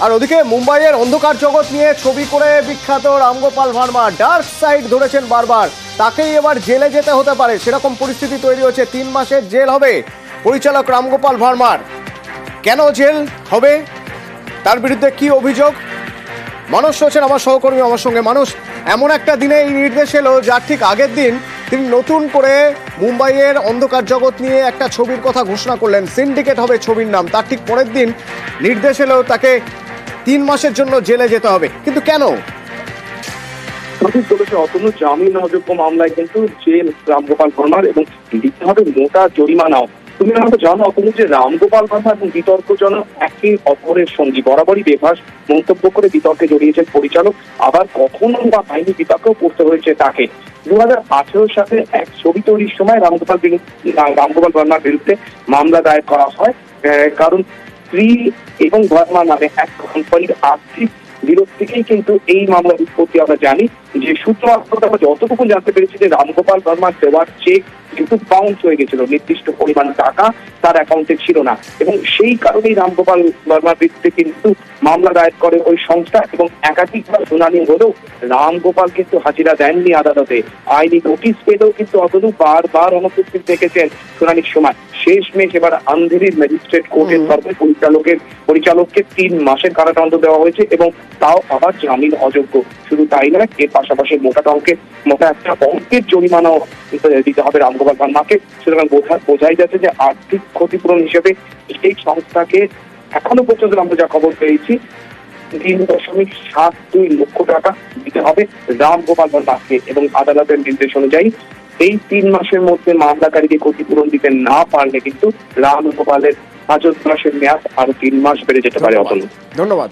আর ওদিকে মুম্বাইয়ের অন্ধকার জগৎ নিয়ে ছবি করে বিখ্যাত রামগোপাল ভার্মা ডার্ক সাইড ধরেছেন বারবার, তাকেই এবার জেলে যেতে হতে পারে, সেরকম পরিস্থিতি তৈরি হচ্ছে। 3 মাসের জেল হবে পরিচালক রামগোপাল ভার্মার। কেন জেল হবে, তার বিরুদ্ধে কি অভিযোগ? মানুষ হচ্ছেন আমার সহকর্মী, আমার সঙ্গে। মানুষ, এমন একটা দিনে এই নির্দেশ এলো যার ঠিক আগের দিন তিনি নতুন করে মুম্বাইয়ের অন্ধকার জগৎ নিয়ে একটা ছবির কথা ঘোষণা করলেন, সিন্ডিকেট হবে ছবির নাম। তার ঠিক পরের দিন নির্দেশ এলো তাকে 3 মাসের জন্য জেলে যেতে হবে। কিন্তু কেন? অতনু জামিন অযোগ্য মামলায় কিন্তু জেল রামগোপাল ভার্মার এবং দিতে হবে মোটা জরিমানাও। তুমি হয়তো জানো অতনু যে রামগোপাল ভার্মা এবং বিতর্কজনক একে অপরের সঙ্গী, বরাবরই বেফাঁস মন্তব্য করে বিতর্কে জড়িয়েছেন পরিচালক, আবার কখনো বা আইনি বিতর্কেও পড়তে হয়েছে তাকে। 2018 সালে এক ছবি তৈরির সময় রামগোপাল ভার্মার বিরুদ্ধে মামলা দায়ের করা হয়, কারণ স্ত্রী এবং ভার্মা নামে এক কোম্পানির আর্থিক বিরোধ থেকেই কিন্তু এই মামলার উৎপত্তি। আমরা জানি যে সূত্র আমরা যতটুকু জানতে পেরেছি যে রামগোপাল ভার্মার দেওয়ার চেক কিন্তু বাউন্স হয়ে গেছিল, নির্দিষ্ট পরিমাণ টাকা তার অ্যাকাউন্টে ছিল না, এবং সেই কারণেই রামগোপাল ভার্মার বিরুদ্ধে কিন্তু মামলা দায়ের করে ওই সংস্থা। এবং একাধিকবার শুনানি হলেও রামগোপাল কিন্তু হাজিরা দেননি আদালতে, আইনি নোটিশ পেলেও কিন্তু অতনু বারবার অনুপস্থিত দেখেছেন শুনানির সময়। শেষমেশ এবার আন্ধেরির ম্যাজিস্ট্রেট কোর্টের তরফে পরিচালককে 3 মাসের কারাদণ্ড দেওয়া হয়েছে, এবং তাও আবার জামিন অযোগ্য। শুধু তাই নয়, এর পাশাপাশি মোটা একটা অঙ্কের জরিমানাও দিতে হবে রামগোপাল ভার্মাকে। সুতরাং বোঝাই যাচ্ছে যে আর্থিক ক্ষতিপূরণ হিসেবে এই সংস্থাকে এখনো পর্যন্ত আমরা যা খবর পেয়েছি 3.72 লক্ষ টাকা দিতে হবে রামগোপাল ভার্মাকে। এবং আদালতের নির্দেশ অনুযায়ী এই 3 মাসের মধ্যে মামলাকারীকে ক্ষতিপূরণ দিতে না পারলে কিন্তু রামগোপালের হাজতবাসের মেয়াদ আরো 3 মাস বেড়ে যেতে পারে। ধন্যবাদ।